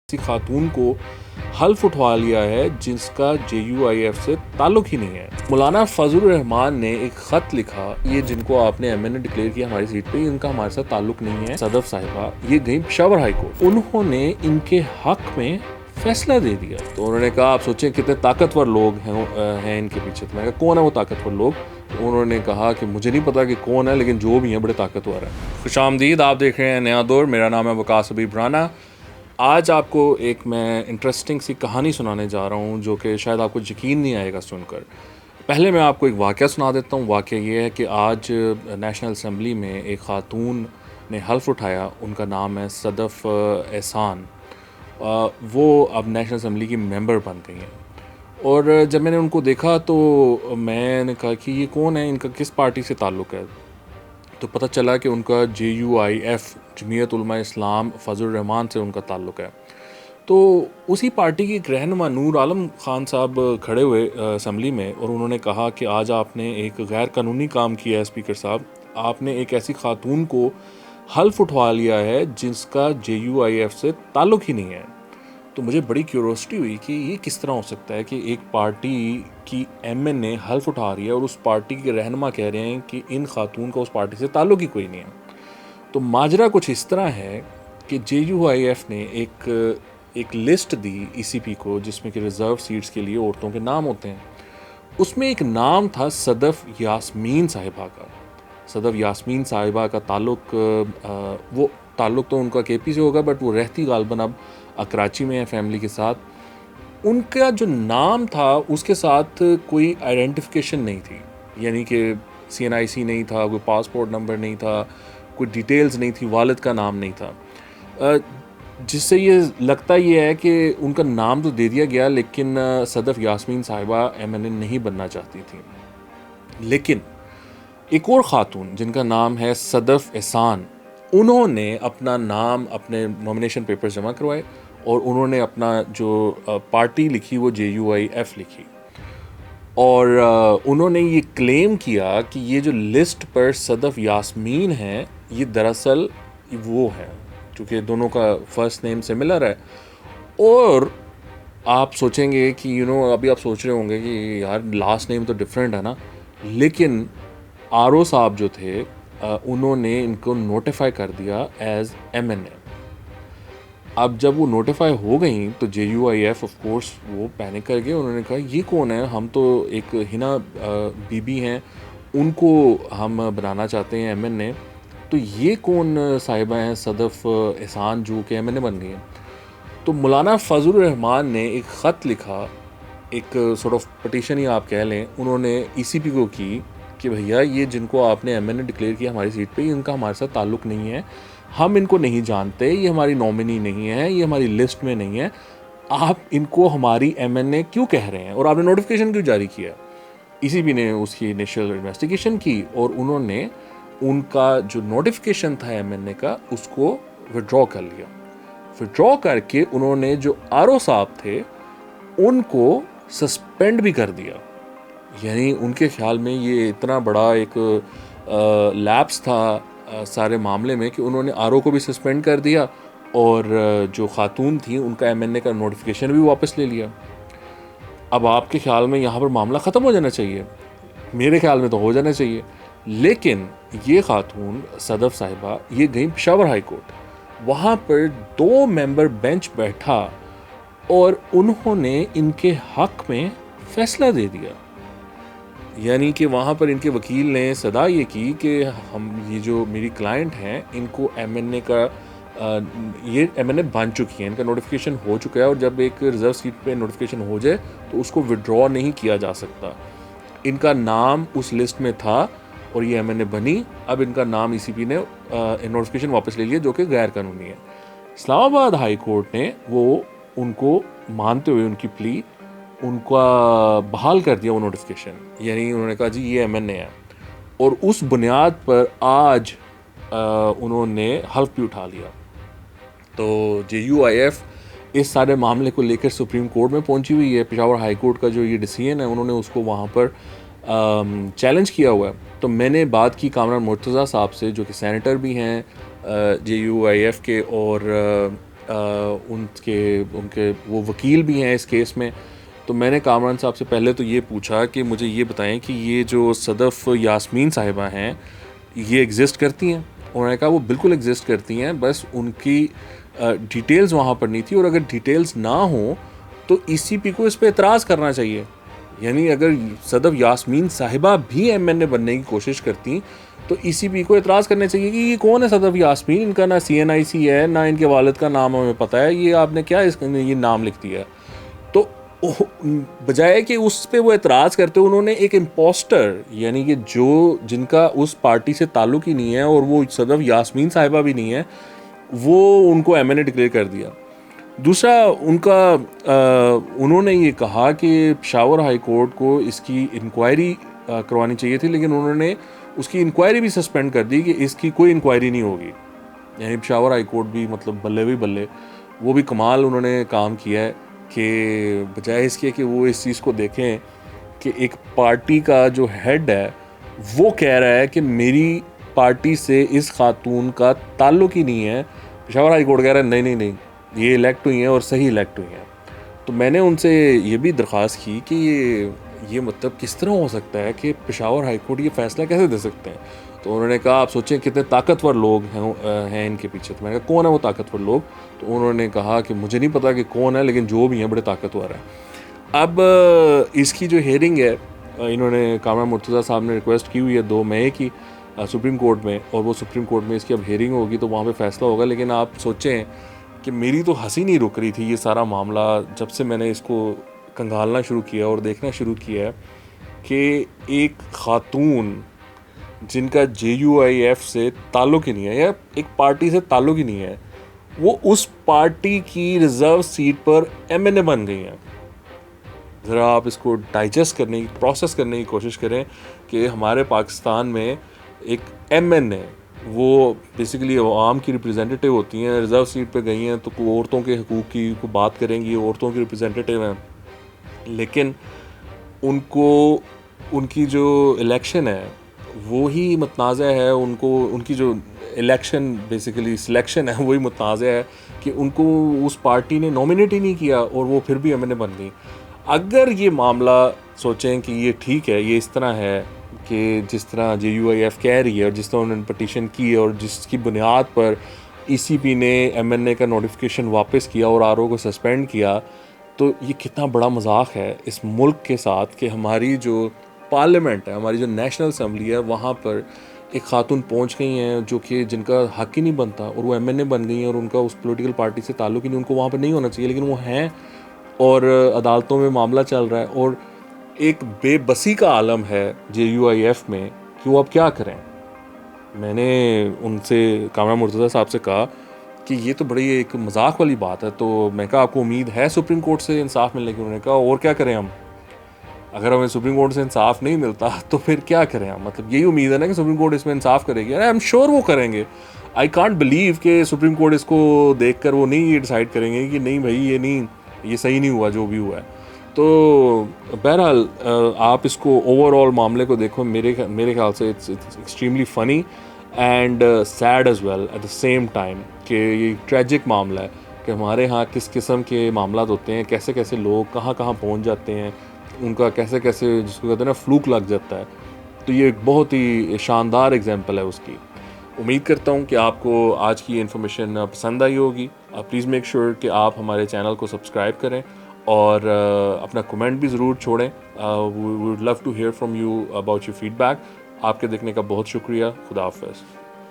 किसी खातून को हल्फ उठवा लिया है जिसका JUIF से ताल्लुक ही नहीं है। मौलाना फजलुर रहमान ने एक ख़त लिखा, ये जिनको आपने MNA डिक्लेयर किया हमारी सीट पे, इनका हमारे साथ ताल्लुक नहीं है। सदफ साहिबा ये गई पेशावर हाई कोर्ट, उन्होंने इनके हक में फैसला दे दिया। तो उन्होंने कहा, आप सोचें कितने ताकतवर लोग हैं इनके पीछे। तो मैंने कहा कौन है वो ताकतवर लोग? तो उन्होंने कहा कि मुझे नहीं पता कि कौन है, लेकिन जो भी हैं बड़े ताकतवर हैं। खुशामदीद, आप देख रहे हैं नया दौर। मेरा नाम है वकास हबीब राना। आज आपको एक मैं इंटरेस्टिंग सी कहानी सुनाने जा रहा हूँ जो कि शायद आपको यकीन नहीं आएगा सुनकर। पहले मैं आपको एक वाक़या सुना देता हूँ। वाक़या ये है कि आज नेशनल असम्बली में एक ख़ातून ने हल्फ उठाया, उनका नाम है सदफ़ एहसान। वो अब नेशनल असम्बली की मेंबर बन गई हैं। और जब मैंने उनको देखा तो मैंने कहा कि ये कौन है, इनका किस पार्टी से ताल्लुक़ है। तो पता चला कि उनका JUIF जमीयत उलमा इस्लाम फजलुर रहमान से उनका ताल्लुक़ है। तो उसी पार्टी की एक रहनुमा नूर आलम ख़ान साहब खड़े हुए असम्बली में, और उन्होंने कहा कि आज आपने एक गैर कानूनी काम किया है स्पीकर साहब। आपने एक ऐसी खातून को हल्फ उठवा लिया है जिसका JUIF से ताल्लुक़ ही नहीं है। तो मुझे बड़ी क्यूरोसिटी हुई कि ये किस तरह हो सकता है कि एक पार्टी की MNA हल्फ उठा रही है और उस पार्टी के रहनुमा कह रहे हैं कि इन खातून का उस पार्टी से ताल्लुक़ ही कोई नहीं है। तो माजरा कुछ इस तरह है कि JUIF ने एक लिस्ट दी ECP को, जिसमें कि रिज़र्व सीट्स के लिए औरतों के नाम होते हैं। उसमें एक नाम था सदफ़ यास्मीन साहिबा का। सदफ़ यास्मीन साहिबा का ताल्लुक़ वो ताल्लुक़ तो उनका KP से होगा, बट वो रहती गालबन अब कराची में है फैमिली के साथ। उनका जो नाम था उसके साथ कोई आइडेंटिफिकेशन नहीं थी, यानी कि CNIC नहीं था, कोई पासपोर्ट नंबर नहीं था, कोई डिटेल्स नहीं थी, वालिद का नाम नहीं था। जिससे ये लगता ये है कि उनका नाम तो दे दिया गया, लेकिन सदफ़ यास्मीन साहिबा MNA नहीं बनना चाहती थी। लेकिन एक और ख़ातून जिनका नाम है सदफ़ एहसान, उन्होंने अपना नाम, अपने नॉमिनेशन पेपर्स जमा करवाए और उन्होंने अपना जो पार्टी लिखी वो JUIF लिखी। और उन्होंने ये क्लेम किया कि ये जो लिस्ट पर सदफ़ यास्मीन है, ये दरअसल वो है, क्योंकि दोनों का फ़र्स्ट नेम सिमिलर है। और आप सोचेंगे कि अभी आप सोच रहे होंगे कि यार लास्ट नेम तो डिफरेंट है ना, लेकिन RO साहब जो थे उन्होंने इनको नोटिफाई कर दिया एज MNA। अब जब वो नोटिफाई हो गई तो JUIF ऑफ कोर्स वो पैनिक कर गए। उन्होंने कहा ये कौन है, हम तो एक हिना बीबी हैं, उनको हम बनाना चाहते हैं MNA, तो ये कौन साहिबा हैं सदफ़ एहसान जो कि MNA बन गई हैं। तो मौलाना फजलुर रहमान ने एक ख़त लिखा, एक सॉर्ट ऑफ पटिशन ही आप कह लें, उन्होंने ECP को की कि भैया ये जिनको आपने MNA डिक्लेयर किया हमारी सीट पे, इनका हमारे साथ ताल्लुक़ नहीं है, हम इनको नहीं जानते, ये हमारी नॉमिनी नहीं है, ये हमारी लिस्ट में नहीं है, आप इनको हमारी MNA क्यों कह रहे हैं और आपने नोटिफिकेशन क्यों जारी किया। ECP ने उसकी इनिशियल इन्वेस्टिगेशन की और उन्होंने उनका जो नोटिफिकेशन था MNA का उसको विड्रॉ कर लिया। विड्रॉ करके उन्होंने जो RO साहब थे उनको सस्पेंड भी कर दिया। यानी उनके ख्याल में ये इतना बड़ा एक लैप्स था सारे मामले में कि उन्होंने RO को भी सस्पेंड कर दिया और जो खातून थी उनका MNA का नोटिफिकेशन भी वापस ले लिया। अब आपके ख्याल में यहाँ पर मामला ख़त्म हो जाना चाहिए, मेरे ख्याल में तो हो जाना चाहिए, लेकिन ये खातून सदफ़ साहिबा ये गई पेशावर हाई कोर्ट। वहाँ पर 2 मेंबर बेंच बैठा और उन्होंने इनके हक़ में फ़ैसला दे दिया। यानी कि वहाँ पर इनके वकील ने सदा ये की कि ये जो मेरी क्लाइंट हैं इनको MNA का ये MNA बन चुकी है, इनका नोटिफिकेशन हो चुका है, और जब एक रिज़र्व सीट पे नोटिफिकेशन हो जाए तो उसको विड्रॉ नहीं किया जा सकता। इनका नाम उस लिस्ट में था और ये MNA बनी। अब इनका नाम ECP ने नोटिफिकेशन वापस ले लिया, जो कि गैर कानूनी है। इस्लामाबाद हाई कोर्ट ने वो उनको मानते हुए उनकी प्ली उनका बहाल कर दिया वो नोटिफिकेशन। यानी उन्होंने कहा जी ये MNA है, और उस बुनियाद पर आज उन्होंने हल्फ भी उठा लिया। तो JUIF इस सारे मामले को लेकर सुप्रीम कोर्ट में पहुंची हुई है। पेशावर हाई कोर्ट का जो ये डिसीजन है उन्होंने उसको वहाँ पर चैलेंज किया हुआ है। तो मैंने बात की कामरान मुर्तज़ा साहब से, जो कि सेनेटर भी हैं JUIF के और उनके वो वकील भी हैं इस केस में। तो मैंने कामरान साहब से पहले तो ये पूछा कि मुझे ये बताएं कि ये जो सदफ़ यास्मीन साहिबा हैं ये एग्ज़िस्ट करती हैं। उन्होंने कहा वो बिल्कुल एग्ज़िस्ट करती हैं, बस उनकी डिटेल्स वहाँ पर नहीं थी, और अगर डिटेल्स ना हो तो ईसीपी को इस पर एतराज़ करना चाहिए। यानी अगर सदफ़ यास्मीन साहिबा भी एमएनए बनने की कोशिश करती तो ईसीपी को एतराज़ करना चाहिए कि ये कौन है सदफ़ यास्मीन, इनका ना सीएनआईसी है, ना इनके वालिद का नाम हमें पता है, ये आपने क्या ये नाम लिख दिया। तो बजाय कि उस पर वो एतराज़ करते उन्होंने एक इम्पोस्टर, यानी कि जिनका उस पार्टी से ताल्लुक़ ही नहीं है और वो सदफ़ यास्मीन साहिबा भी नहीं है, वो उनको एमएनए डिक्लेयर कर दिया। दूसरा उन्होंने ये कहा कि पेशावर हाई कोर्ट को इसकी इंक्वायरी करवानी चाहिए थी, लेकिन उन्होंने उसकी इंक्वायरी भी सस्पेंड कर दी कि इसकी कोई इंक्वायरी नहीं होगी। यानी पेशावर हाई कोर्ट भी मतलब बल्ले भी बल्ले, वो भी कमाल उन्होंने काम किया है कि बजाय इसके कि वो इस चीज़ को देखें कि एक पार्टी का जो हेड है वो कह रहा है कि मेरी पार्टी से इस खातून का ताल्लुक़ ही नहीं है, पेशावर हाई कोर्ट कह रहा है नहीं नहीं नहीं, ये इलेक्ट हुई हैं और सही इलेक्ट हुई हैं। तो मैंने उनसे ये भी दरख्वास्त की कि ये मतलब किस तरह हो सकता है कि पेशावर हाई कोर्ट ये फ़ैसला कैसे दे सकते हैं। तो उन्होंने कहा आप सोचें कितने ताकतवर लोग हैं इनके पीछे। तो मैंने कहा कौन है वो ताकतवर लोग। तो उन्होंने कहा कि मुझे नहीं पता कि कौन है, लेकिन जो भी हैं बड़े ताकतवर हैं। अब इसकी जो हेयरिंग है, इन्होंने कामरान मुर्तज़ा साहब ने रिक्वेस्ट की हुई है 2 मई की सुप्रीम कोर्ट में, और वो सुप्रीम कोर्ट में इसकी अब हेयरिंग होगी तो वहाँ पे फ़ैसला होगा। लेकिन आप सोचें कि मेरी तो हंसी नहीं रुक रही थी ये सारा मामला जब से मैंने इसको कंगालना शुरू किया और देखना शुरू किया कि एक खातून जिनका JUIF से ताल्लुक़ ही नहीं है या एक पार्टी से ताल्लुक़ ही नहीं है, वो उस पार्टी की रिज़र्व सीट पर MNA बन गई हैं। ज़रा आप इसको डाइजेस्ट करने की, प्रोसेस करने की कोशिश करें कि हमारे पाकिस्तान में एक MNA, वो बेसिकली आवाम की रिप्रेजेंटेटिव होती हैं, रिज़र्व सीट पे गई हैं तो औरतों के हकूक़ की को बात करेंगी, औरतों की रिप्रेजेंटेटिव हैं, लेकिन उनको उनकी जो इलेक्शन है वो ही मुतनाज़ा है, उनको उनकी जो इलेक्शन बेसिकली सिलेक्शन है वही मुतनाज़ा है कि उनको उस पार्टी ने नॉमिनेट ही नहीं किया और वो फिर भी MNA बन गई। अगर ये मामला सोचें कि ये ठीक है, ये इस तरह है कि जिस तरह JUIF कह रही है और जिस तरह उन्होंने पटिशन की है और जिसकी बुनियाद पर ECP ने MNA का नोटिफिकेशन वापस किया और RO को सस्पेंड किया, तो ये कितना बड़ा मजाक है इस मुल्क के साथ कि हमारी जो पार्लियामेंट है, हमारी जो नेशनल असम्बली है, वहाँ पर एक खातून पहुँच गई हैं जो कि जिनका हक ही नहीं बनता और वो MNA बन गई हैं और उनका उस पॉलिटिकल पार्टी से ताल्लुक़ ही नहीं, उनको वहाँ पर नहीं होना चाहिए, लेकिन वो हैं और अदालतों में मामला चल रहा है और एक बेबसी का आलम है JUIF में कि वो अब क्या करें। मैंने उनसे कामरान मुर्तज़ा साहब से कहा कि ये तो बड़ी एक मजाक वाली बात है, तो मैं कहा आपको उम्मीद है सुप्रीम कोर्ट से इंसाफ मिलने की। उन्होंने कहा और क्या करें हम, अगर हमें सुप्रीम कोर्ट से इंसाफ नहीं मिलता तो फिर क्या करें हम, मतलब यही उम्मीद है ना कि सुप्रीम कोर्ट इसमें इंसाफ करेगी। आई एम श्योर वो करेंगे। आई कांट बिलीव कि सुप्रीम कोर्ट इसको देखकर वो नहीं ये डिसाइड करेंगे कि नहीं भाई ये सही नहीं हुआ जो भी हुआ है। तो बहरहाल आप इसको ओवरऑल मामले को देखो, मेरे ख्याल से it's extremely funny and sad as well at the same time कि ये ट्रेजिक मामला है कि हमारे यहाँ किस किस्म के मामलात होते हैं, कैसे कैसे लोग कहाँ कहाँ पहुँच जाते हैं, उनका कैसे कैसे जिसको कहते हैं ना फ्लूक लग जाता है। तो ये एक बहुत ही शानदार एग्जांपल है उसकी। उम्मीद करता हूँ कि आपको आज की इन्फॉर्मेशन पसंद आई होगी। प्लीज़ मेक श्योर कि आप हमारे चैनल को सब्सक्राइब करें और अपना कमेंट भी ज़रूर छोड़ें। We would love to hear from you about your feedback. आपके देखने का बहुत शुक्रिया। खुदा हाफ़िज़।